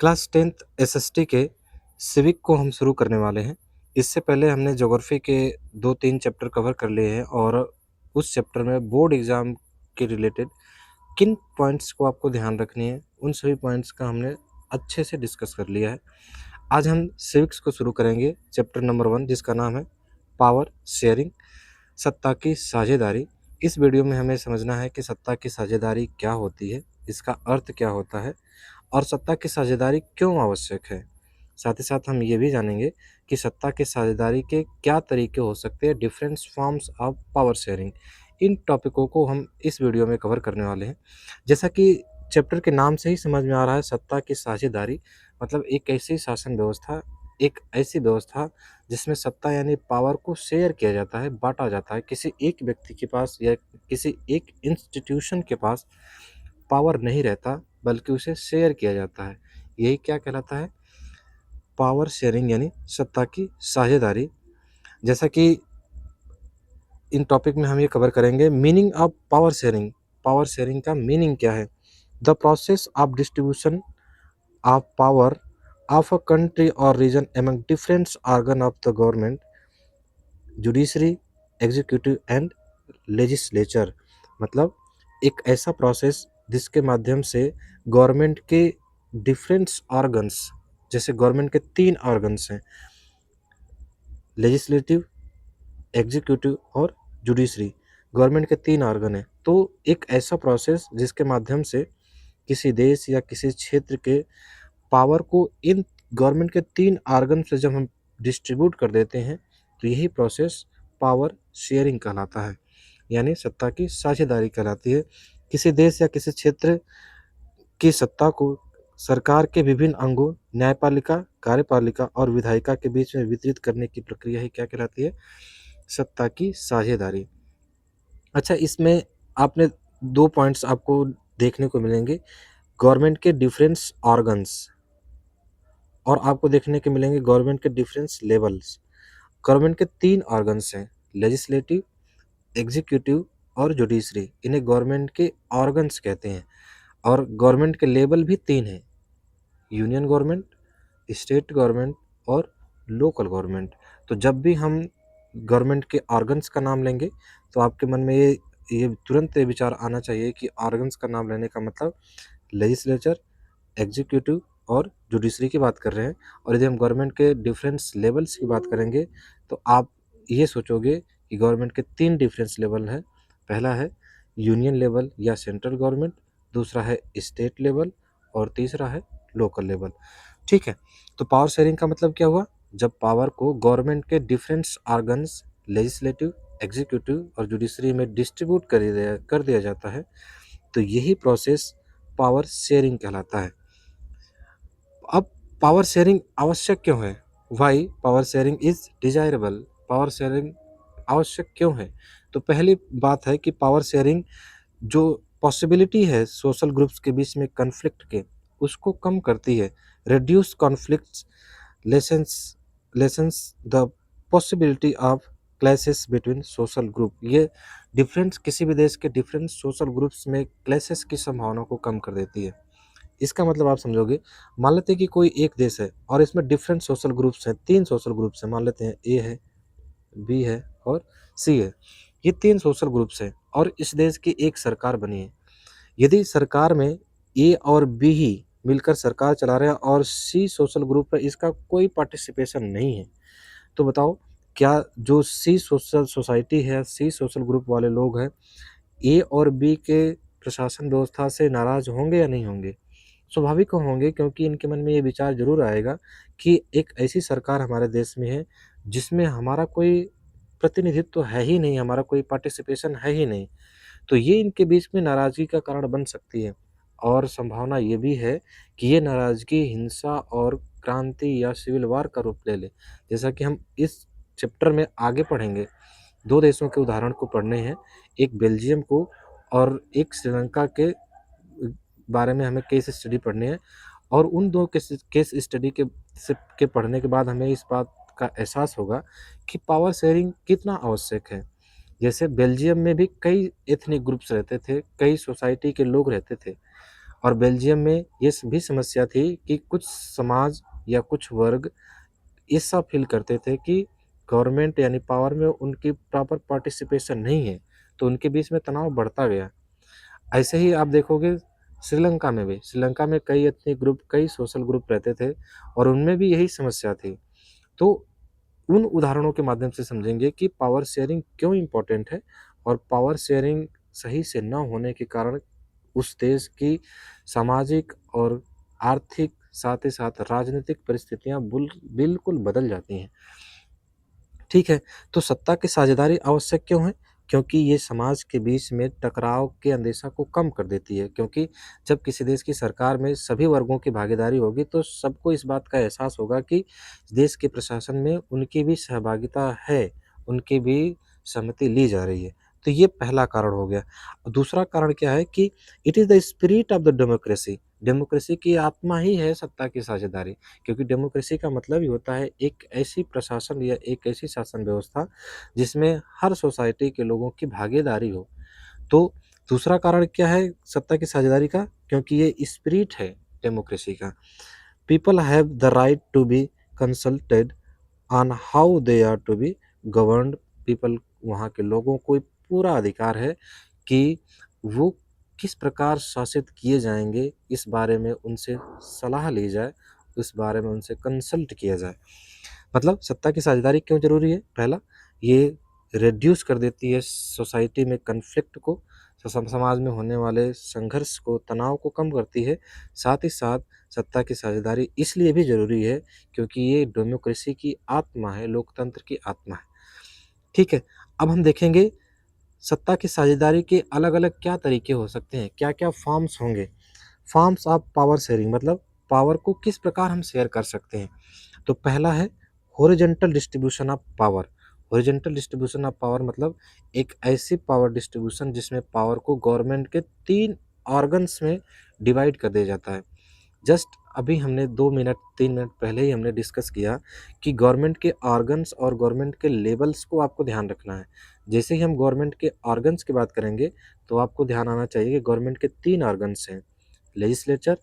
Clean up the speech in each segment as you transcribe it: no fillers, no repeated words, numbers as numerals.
Class 10th SST के civic को हम शुरू करने वाले हैं। इससे पहले हमने ज्योग्राफी के 2-3 चैप्टर कवर कर लिए हैं और उस चैप्टर में बोर्ड एग्ज़ाम के रिलेटेड किन पॉइंट्स को आपको ध्यान रखनी है, उन सभी पॉइंट्स का हमने अच्छे से डिस्कस कर लिया है। आज हम सिविक्स को शुरू करेंगे चैप्टर नंबर 1 जिसका नाम है पावर शेयरिंग, सत्ता की साझेदारी। इस वीडियो में हमें समझना है कि सत्ता की साझेदारी क्या होती है, इसका अर्थ क्या होता है और सत्ता की साझेदारी क्यों आवश्यक है। साथ ही साथ हम ये भी जानेंगे कि सत्ता की साझेदारी के क्या तरीके हो सकते हैं, different forms of power sharing. इन टॉपिकों को हम इस वीडियो में कवर करने वाले हैं। जैसा कि चैप्टर के नाम से ही समझ में आ रहा है, सत्ता की साझेदारी मतलब एक ऐसी शासन व्यवस्था, एक ऐसी व्यवस्था जिसमें सत्ता यानी पावर को शेयर किया जाता है, बांटा जाता है। किसी एक व्यक्ति के पास या किसी एक इंस्टीट्यूशन के पास पावर नहीं रहता, बल्कि उसे शेयर किया जाता है। यही क्या कहलाता है? पावर शेयरिंग यानी सत्ता की साझेदारी। जैसा कि इन टॉपिक में हम ये कवर करेंगे meaning of power sharing. Power sharing का मीनिंग क्या है? The process of distribution of power of a country or region among different organ of the government, judiciary, executive and legislature. मतलब एक ऐसा प्रोसेस जिसके माध्यम से गवर्नमेंट के डिफरेंट ऑर्गन्स, जैसे गवर्नमेंट के 3 ऑर्गन्स हैं, लेजिस्लेटिव, एग्जीक्यूटिव और जुडिशरी। गवर्नमेंट के 3 ऑर्गन हैं। तो एक ऐसा प्रोसेस जिसके माध्यम से किसी देश या किसी क्षेत्र के पावर को इन गवर्नमेंट के 3 ऑर्गन से जब हम डिस्ट्रीब्यूट कर देते हैं, तो यही प्रोसेस पावर शेयरिंग कहलाता है, यानी सत्ता की साझेदारी कहलाती है। किसी देश या किसी क्षेत्र की सत्ता को सरकार के विभिन्न अंगों, न्यायपालिका, कार्यपालिका और विधायिका के बीच में वितरित करने की प्रक्रिया ही क्या कहलाती है? सत्ता की साझेदारी। अच्छा, इसमें आपने 2 पॉइंट्स आपको देखने को मिलेंगे, गवर्नमेंट के डिफरेंस ऑर्गन्स और आपको देखने के मिलेंगे गवर्नमेंट के डिफरेंस लेवल्स। गवर्नमेंट के 3 ऑर्गन्स हैं, लेजिस्लेटिव, एग्जीक्यूटिव और जुडिशरी। इन्हें गवर्नमेंट के ऑर्गन्स कहते हैं और गवर्नमेंट के लेवल भी 3 हैं, यूनियन गवर्नमेंट, स्टेट गवर्नमेंट और लोकल गवर्नमेंट। तो जब भी हम गवर्नमेंट के ऑर्गन्स का नाम लेंगे तो आपके मन में ये तुरंत ये विचार आना चाहिए कि ऑर्गन्स का नाम लेने का मतलब लेजिस्लेचर, एग्जीक्यूटिव और जुडिशरी की बात कर रहे हैं। और यदि हम गवर्नमेंट के डिफरेंस लेवल्स की बात करेंगे तो आप ये सोचोगे कि गवर्नमेंट के 3 डिफरेंस लेवल हैं। पहला है यूनियन लेवल या सेंट्रल गवर्नमेंट, दूसरा है स्टेट लेवल और तीसरा है लोकल लेवल। ठीक है, तो पावर शेयरिंग का मतलब क्या हुआ? जब पावर को गवर्नमेंट के डिफरेंट ऑर्गन्स, लेजिस्लेटिव, एग्जीक्यूटिव और जुडिशरी में डिस्ट्रीब्यूट कर दिया जाता है, तो यही प्रोसेस पावर शेयरिंग कहलाता है। अब पावर शेयरिंग आवश्यक क्यों है? Why power sharing is desirable. Power sharing आवश्यक क्यों है? तो पहली बात है कि पावर शेयरिंग जो पॉसिबिलिटी है सोशल ग्रुप्स के बीच में कन्फ्लिक्ट के, उसको कम करती है। Reduce conflicts, lessons lessons the possibility of clashes between social group. ये डिफरेंस किसी भी देश के डिफरेंट सोशल ग्रुप्स में क्लैशेस की संभावना को कम कर देती है। इसका मतलब आप समझोगे, मान लेते हैं कि कोई एक देश है और इसमें डिफरेंट सोशल ग्रुप्स हैं, 3 सोशल ग्रुप्स हैं। मान लेते हैं ए है, बी है और सी है। ये 3 सोशल ग्रुप्स हैं और इस देश की एक सरकार बनी है। यदि सरकार में ए और बी ही मिलकर सरकार चला रहे हैं और सी सोशल ग्रुप है, इसका कोई पार्टिसिपेशन नहीं है, तो बताओ क्या जो सी सोशल सोसाइटी है, सी सोशल ग्रुप वाले लोग हैं, ए और बी के प्रशासन व्यवस्था से नाराज होंगे या नहीं होंगे? स्वाभाविक होंगे, क्योंकि इनके मन में ये विचार ज़रूर आएगा कि एक ऐसी सरकार हमारे देश में है जिसमें हमारा कोई प्रतिनिधित्व है ही नहीं, हमारा कोई पार्टिसिपेशन है ही नहीं। तो ये इनके बीच में नाराज़गी का कारण बन सकती है और संभावना ये भी है कि ये नाराज़गी हिंसा और क्रांति या सिविल वार का रूप ले ले। जैसा कि हम इस चैप्टर में आगे पढ़ेंगे, 2 देशों के उदाहरण को पढ़ने हैं, एक बेल्जियम को और एक श्रीलंका के बारे में हमें केस स्टडी पढ़नी है। और उन 2 केस स्टडी के पढ़ने के बाद हमें इस बात का एहसास होगा कि पावर शेयरिंग कितना आवश्यक है। जैसे बेल्जियम में भी कई एथनिक ग्रुप्स रहते थे, कई सोसाइटी के लोग रहते थे और बेल्जियम में ये भी समस्या थी कि कुछ समाज या कुछ वर्ग ऐसा फील करते थे कि गवर्नमेंट यानी पावर में उनकी प्रॉपर पार्टिसिपेशन नहीं है, तो उनके बीच में तनाव बढ़ता गया। ऐसे ही आप देखोगे श्रीलंका में भी, श्रीलंका में कई एथनिक ग्रुप, कई सोशल ग्रुप रहते थे और उनमें भी यही समस्या थी। तो उन उदाहरणों के माध्यम से समझेंगे कि पावर शेयरिंग क्यों इम्पोर्टेंट है और पावर शेयरिंग सही से न होने के कारण उस देश की सामाजिक और आर्थिक, साथ ही साथ राजनीतिक परिस्थितियां बिल्कुल बदल जाती हैं। ठीक है, तो सत्ता की साझेदारी आवश्यक क्यों है? क्योंकि ये समाज के बीच में टकराव के अंदेशा को कम कर देती है, क्योंकि जब किसी देश की सरकार में सभी वर्गों की भागीदारी होगी, तो सबको इस बात का एहसास होगा कि देश के प्रशासन में उनकी भी सहभागिता है, उनकी भी सहमति ली जा रही है। तो ये पहला कारण हो गया। दूसरा कारण क्या है कि it is the spirit of the democracy. Democracy की आत्मा ही है सत्ता की साझेदारी। क्योंकि डेमोक्रेसी का मतलब ही होता है एक ऐसी प्रशासन या एक ऐसी शासन व्यवस्था जिसमें हर सोसाइटी के लोगों की भागीदारी हो। तो दूसरा कारण क्या है सत्ता की साझेदारी का? क्योंकि ये स्पिरिट है डेमोक्रेसी का। People have the right to be consulted on how they are to be governed. People, वहाँ के लोगों को पूरा अधिकार है कि वो किस प्रकार शासित किए जाएंगे, इस बारे में उनसे सलाह ली जाए, इस बारे में उनसे कंसल्ट किया जाए। मतलब सत्ता की साझेदारी क्यों जरूरी है? पहला, ये रिड्यूस कर देती है सोसाइटी में कन्फ्लिक्ट को, समाज में होने वाले संघर्ष को, तनाव को कम करती है। साथ ही साथ सत्ता की साझेदारी इसलिए भी जरूरी है क्योंकि ये डेमोक्रेसी की आत्मा है, लोकतंत्र की आत्मा है। ठीक है, अब हम देखेंगे सत्ता की साझेदारी के अलग अलग क्या तरीके हो सकते हैं, क्या क्या फॉर्म्स होंगे। फॉर्म्स ऑफ पावर शेयरिंग, मतलब पावर को किस प्रकार हम शेयर कर सकते हैं। तो पहला है horizontal distribution of power. Horizontal distribution of power मतलब एक ऐसी पावर डिस्ट्रीब्यूशन जिसमें पावर को गवर्नमेंट के 3 ऑर्गन्स में डिवाइड कर दिया जाता है। जस्ट अभी हमने 2 मिनट 3 मिनट पहले ही हमने डिस्कस किया कि गवर्नमेंट के ऑर्गन्स और गवर्नमेंट के लेवल्स को आपको ध्यान रखना है। जैसे ही हम गवर्नमेंट के ऑर्गन्स की बात करेंगे तो आपको ध्यान आना चाहिए कि गवर्नमेंट के 3 ऑर्गन्स हैं, लेजिस्लेचर,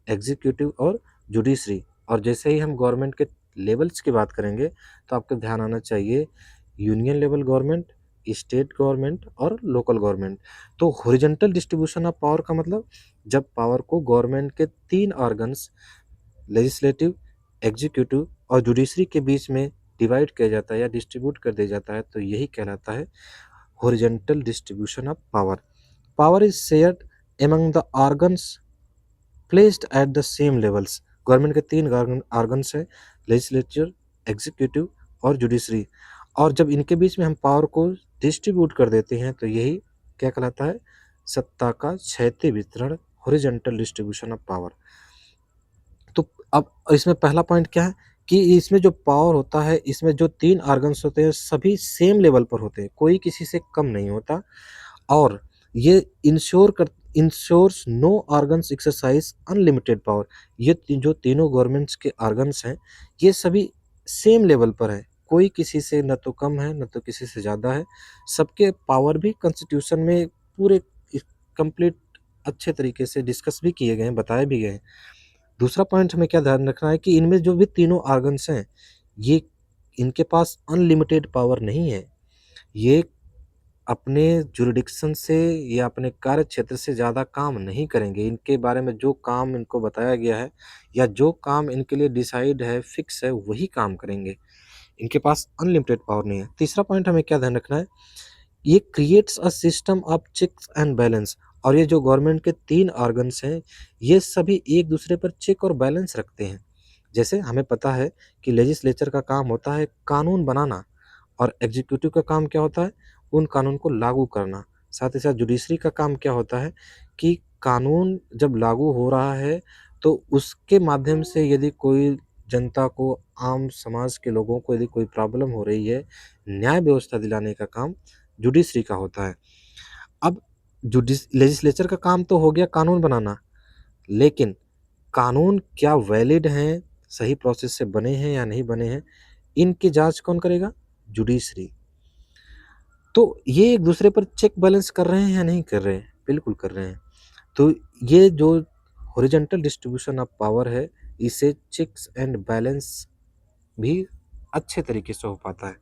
एग्जीक्यूटिव और जुडिशरी। और जैसे ही हम गवर्नमेंट के लेवल्स की बात करेंगे तो आपको ध्यान आना चाहिए union level government, state government और लोकल गवर्नमेंट। तो हॉरिजॉन्टल डिस्ट्रीब्यूशन ऑफ पावर का मतलब जब पावर को गवर्नमेंट के 3 ऑर्गन्स लेजिस्लेटिव, एग्जीक्यूटिव और जुडिशरी के बीच में डिवाइड किया जाता है या डिस्ट्रीब्यूट कर दिया जाता है, तो यही कहलाता है horizontal distribution of power. Power is shared among the organs placed at the same levels. Government के 3 ऑर्गन्स हैं, लेजिस्लेचर, एग्जीक्यूटिव और जुडिशरी। और जब इनके बीच में हम पावर को डिस्ट्रीब्यूट कर देते हैं तो यही क्या कहलाता है? सत्ता का क्षैतिज वितरण, हॉरिजॉन्टल डिस्ट्रीब्यूशन ऑफ पावर। तो अब इसमें पहला पॉइंट क्या है कि इसमें जो पावर होता है, इसमें जो 3 ऑर्गन्स होते हैं सभी सेम लेवल पर होते हैं, कोई किसी से कम नहीं होता। और ये ensures no organs exercise unlimited power. ये जो तीनों गवर्नमेंट्स के ऑर्गन्स हैं ये सभी सेम लेवल पर है, कोई किसी से न तो कम है न तो किसी से ज़्यादा है। सबके पावर भी कॉन्स्टिट्यूशन में पूरे कंप्लीट अच्छे तरीके से डिस्कस भी किए गए हैं, बताए भी गए हैं। दूसरा पॉइंट हमें क्या ध्यान रखना है कि इनमें जो भी तीनों ऑर्गन्स हैं ये इनके पास अनलिमिटेड पावर नहीं है। ये अपने जुरिडिक्शन से या अपने कार्य क्षेत्र से ज़्यादा काम नहीं करेंगे। इनके बारे में जो काम इनको बताया गया है या जो काम इनके लिए डिसाइड है, फिक्स है, वही काम करेंगे। इनके पास अनलिमिटेड पावर नहीं है। तीसरा पॉइंट हमें क्या ध्यान रखना है, ये creates a system of checks and balance. और ये जो गवर्नमेंट के 3 ऑर्गन्स हैं ये सभी एक दूसरे पर चेक और बैलेंस रखते हैं। जैसे हमें पता है कि लेजिस्लेचर का काम होता है कानून बनाना और एग्जीक्यूटिव का काम क्या होता है? उन कानून को लागू करना। साथ ही साथ जुडिशरी का काम क्या होता है कि कानून जब लागू हो रहा है तो उसके माध्यम से यदि कोई जनता को, आम समाज के लोगों को यदि कोई प्रॉब्लम हो रही है, न्याय व्यवस्था दिलाने का काम जुडिशरी का होता है। अब लेजिस्लेचर का काम तो हो गया कानून बनाना, लेकिन कानून क्या वैलिड हैं, सही प्रोसेस से बने हैं या नहीं बने हैं, इनकी जांच कौन करेगा? जुडिशरी। तो ये एक दूसरे पर चेक बैलेंस कर रहे हैं या नहीं कर रहे हैं? बिल्कुल कर रहे हैं। तो ये जो हॉरिजॉन्टल डिस्ट्रीब्यूशन ऑफ पावर है, इसे चेक्स एंड बैलेंस भी अच्छे तरीके से हो पाता है।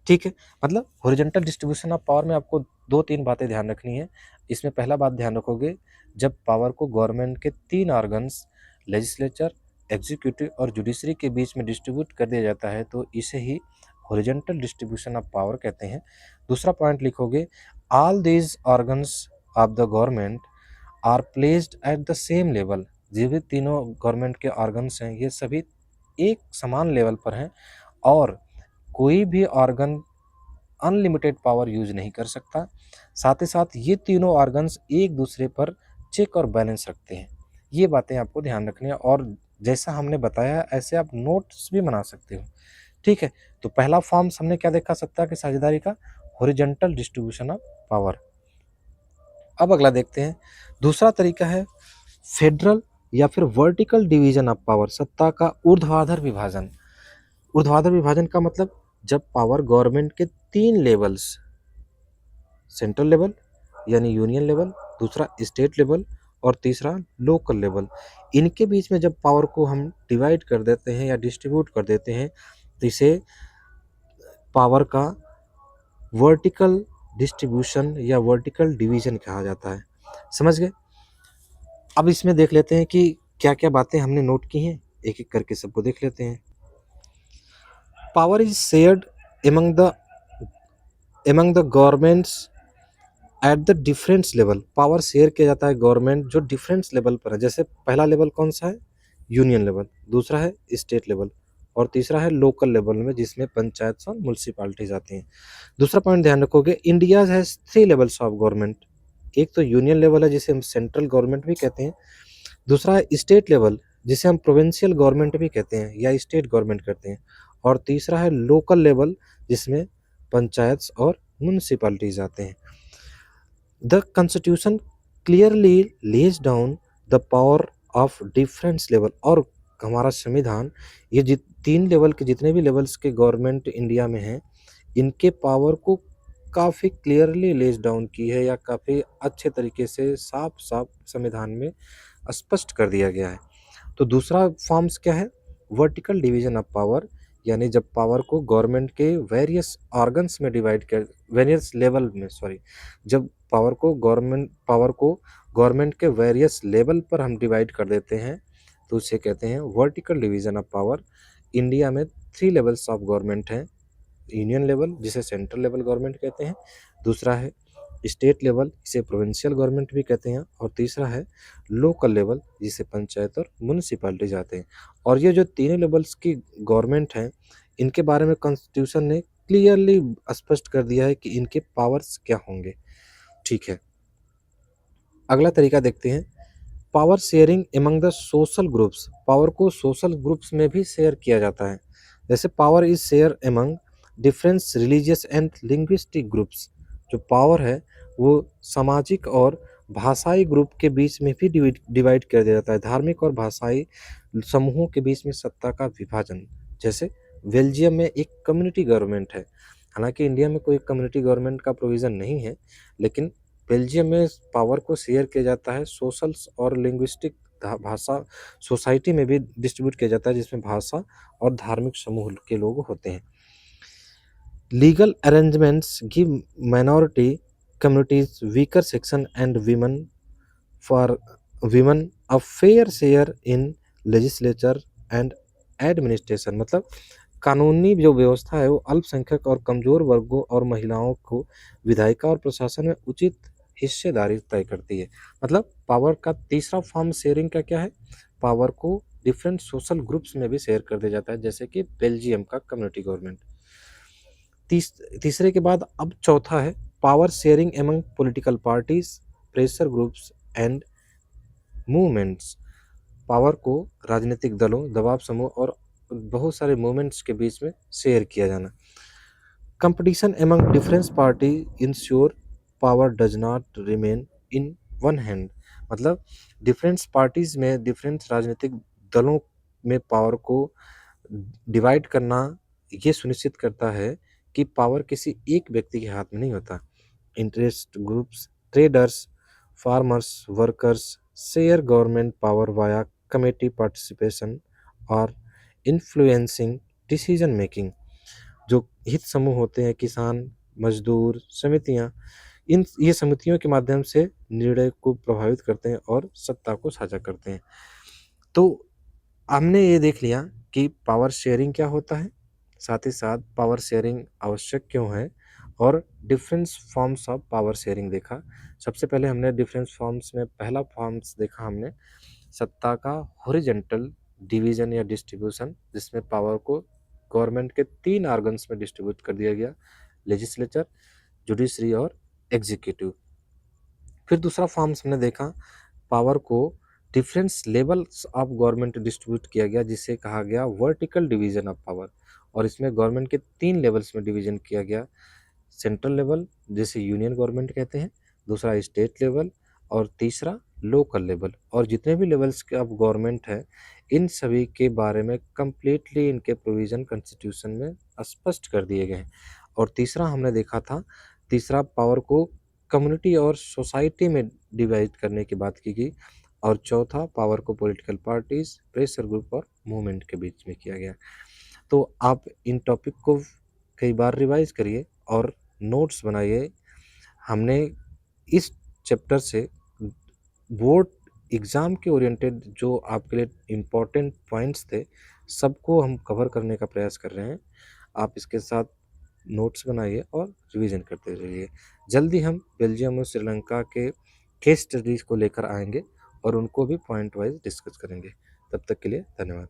ठीक है, मतलब हॉरिजॉन्टल डिस्ट्रीब्यूशन ऑफ पावर में आपको 2-3 बातें ध्यान रखनी है। इसमें पहला बात ध्यान रखोगे, जब पावर को गवर्नमेंट के 3 ऑर्गन्स लेजिस्लेचर, एग्जीक्यूटिव और जुडिशरी के बीच में डिस्ट्रीब्यूट कर दिया जाता है तो इसे ही हॉरिजॉन्टल डिस्ट्रीब्यूशन ऑफ पावर कहते हैं। दूसरा पॉइंट लिखोगे, all these organs of the government are placed at the same level. जो भी तीनों गवर्नमेंट के ऑर्गन्स हैं ये सभी एक समान लेवल पर हैं और कोई भी ऑर्गन अनलिमिटेड पावर यूज नहीं कर सकता। साथ ही साथ ये तीनों ऑर्गन्स एक दूसरे पर चेक और बैलेंस रखते हैं। ये बातें आपको ध्यान रखनी है और जैसा हमने बताया ऐसे आप नोट्स भी बना सकते हो। ठीक है, तो पहला फॉर्म्स हमने क्या देखा सत्ता की साझेदारी का, हॉरिजॉन्टल डिस्ट्रीब्यूशन ऑफ पावर। अब अगला देखते हैं, दूसरा तरीका है फेडरल या फिर वर्टिकल डिवीजन ऑफ पावर, सत्ता का ऊर्ध्वाधर विभाजन। ऊर्ध्वाधर विभाजन का मतलब जब पावर गवर्नमेंट के 3 लेवल्स, सेंट्रल लेवल यानी यूनियन लेवल, दूसरा स्टेट लेवल और तीसरा लोकल लेवल, इनके बीच में जब पावर को हम डिवाइड कर देते हैं या डिस्ट्रीब्यूट कर देते हैं तो इसे पावर का वर्टिकल डिस्ट्रीब्यूशन या वर्टिकल डिवीजन कहा जाता है। समझ गए? अब इसमें देख लेते हैं कि क्या क्या बातें हमने नोट की हैं, एक एक करके सबको देख लेते हैं। Power is shared among the governments at the difference level. Power share किया जाता है गवर्नमेंट जो डिफरेंस लेवल पर है। जैसे पहला लेवल कौन सा है, यूनियन लेवल, दूसरा है स्टेट लेवल और तीसरा है लोकल लेवल में जिसमें पंचायत और म्यूनसिपालिटीज आती हैं। दूसरा पॉइंट ध्यान रखोगे, India has 3 levels of government. एक तो यूनियन लेवल है जिसे हम सेंट्रल गवर्नमेंट भी कहते हैं, दूसरा है स्टेट लेवल जिसे हम प्रोविंशियल गवर्नमेंट भी कहते हैं या स्टेट गवर्नमेंट कहते हैं, और तीसरा है लोकल लेवल जिसमें पंचायत और म्यूनसिपालिटीज आते हैं। The constitution clearly lays down the power of difference level, और हमारा संविधान ये 3 लेवल के जितने भी लेवल्स के गवर्नमेंट इंडिया में हैं इनके पावर को काफ़ी क्लियरली लेज डाउन की है या काफ़ी अच्छे तरीके से साफ साफ संविधान में स्पष्ट कर दिया गया है। तो दूसरा फॉर्म्स क्या है, वर्टिकल डिवीजन ऑफ पावर, यानी जब पावर को गवर्नमेंट के वेरियस ऑर्गन्स में डिवाइड कर, वेरियस लेवल में सॉरी, जब पावर को गवर्नमेंट के वेरियस लेवल पर हम डिवाइड कर देते हैं तो उसे कहते हैं vertical division of power. India में 3 लेवल्स ऑफ गवर्नमेंट हैं, यूनियन लेवल जिसे सेंट्रल लेवल गवर्नमेंट कहते हैं, दूसरा है स्टेट लेवल जिसे प्रोविंशियल गवर्नमेंट भी कहते हैं, और तीसरा है लोकल लेवल जिसे पंचायत और म्यूनसिपालिटी जाते हैं। और ये जो तीनों लेवल्स की गवर्नमेंट हैं इनके बारे में कॉन्स्टिट्यूशन ने क्लियरली स्पष्ट कर दिया है कि इनके पावर्स क्या होंगे। ठीक है, अगला तरीका देखते हैं, power sharing among the social groups. Power को सोशल ग्रुप्स में भी शेयर किया जाता है। जैसे power is share among difference religious and linguistic groups. जो पावर है वो सामाजिक और भाषाई ग्रुप के बीच में भी डिवाइड कर दिया जाता है। धार्मिक और भाषाई समूहों के बीच में सत्ता का विभाजन। जैसे बेल्जियम में एक कम्युनिटी गवर्नमेंट है, हालांकि इंडिया में कोई कम्युनिटी गवर्नमेंट का प्रोविज़न नहीं है, लेकिन बेल्जियम में पावर को शेयर किया जाता है सोशल्स और लिंग्विस्टिक भाषा सोसाइटी में भी डिस्ट्रीब्यूट किया जाता है जिसमें भाषा और धार्मिक समूह के लोग होते हैं। Legal arrangements give minority communities weaker section and women a fair share in legislature and administration. मतलब कानूनी जो व्यवस्था है वो अल्पसंख्यक और कमजोर वर्गों और महिलाओं को विधायिका और प्रशासन में उचित हिस्सेदारी तय करती है। मतलब पावर का तीसरा फॉर्म शेयरिंग का क्या है, पावर को डिफरेंट सोशल ग्रुप्स में भी शेयर कर दिया जाता है, जैसे कि बेल्जियम का कम्युनिटी गवर्नमेंट। तीसरे के बाद अब चौथा है power sharing among political parties, pressure groups and movements. Power को राजनीतिक दलों, दबाव समूह और बहुत सारे मूवमेंट्स के बीच में शेयर किया जाना। Competition among difference party ensure power does not remain in one hand. मतलब डिफरेंस पार्टीज में, डिफरेंस राजनीतिक दलों में पावर को डिवाइड करना ये सुनिश्चित करता है कि पावर किसी एक व्यक्ति के हाथ में नहीं होता। Interest groups, traders, farmers, workers, share government power via committee participation और इन्फ्लुएंसिंग डिसीजन मेकिंग। जो हित समूह होते हैं, किसान, मजदूर, समितियां, इन ये समितियों के माध्यम से निर्णय को प्रभावित करते हैं और सत्ता को साझा करते हैं। तो हमने ये देख लिया कि पावर शेयरिंग क्या होता है, साथ ही साथ पावर शेयरिंग आवश्यक क्यों है, और difference forms of power sharing देखा। सबसे पहले हमने डिफरेंस फॉर्म्स में पहला फॉर्म्स देखा हमने, सत्ता का हॉरिजॉन्टल डिवीजन या डिस्ट्रीब्यूशन, जिसमें पावर को गवर्नमेंट के 3 ऑर्गन्स में डिस्ट्रीब्यूट कर दिया गया, लेजिस्लेचर, जुडिशरी और एग्जीक्यूटिव। फिर दूसरा फॉर्म्स हमने देखा, पावर को difference levels of government distribute किया गया, जिसे कहा गया वर्टिकल डिवीजन ऑफ पावर, और इसमें गवर्नमेंट के 3 लेवल्स में डिवीजन किया गया, सेंट्रल लेवल जिसे यूनियन गवर्नमेंट कहते हैं, दूसरा स्टेट लेवल, और तीसरा लोकल लेवल। और जितने भी लेवल्स के अब गवर्नमेंट है, इन सभी के बारे में कंप्लीटली इनके प्रोविजन कॉन्स्टिट्यूशन में स्पष्ट कर दिए गए हैं। और तीसरा हमने देखा था, तीसरा पावर को कम्युनिटी और सोसाइटी में डिवाइड करने की बात की गई, और चौथा पावर को पॉलिटिकल पार्टीज, प्रेशर ग्रुप और मूवमेंट के बीच में किया गया। तो आप इन टॉपिक को कई बार रिवाइज करिए और नोट्स बनाइए। हमने इस चैप्टर से बोर्ड एग्ज़ाम के ओरिएंटेड जो आपके लिए इम्पोर्टेंट पॉइंट्स थे, सबको हम कवर करने का प्रयास कर रहे हैं। आप इसके साथ नोट्स बनाइए और रिवीजन करते रहिए। जल्दी हम बेल्जियम और श्रीलंका के केस स्टडीज़ को लेकर आएंगे और उनको भी पॉइंट वाइज डिस्कस करेंगे। तब तक के लिए धन्यवाद।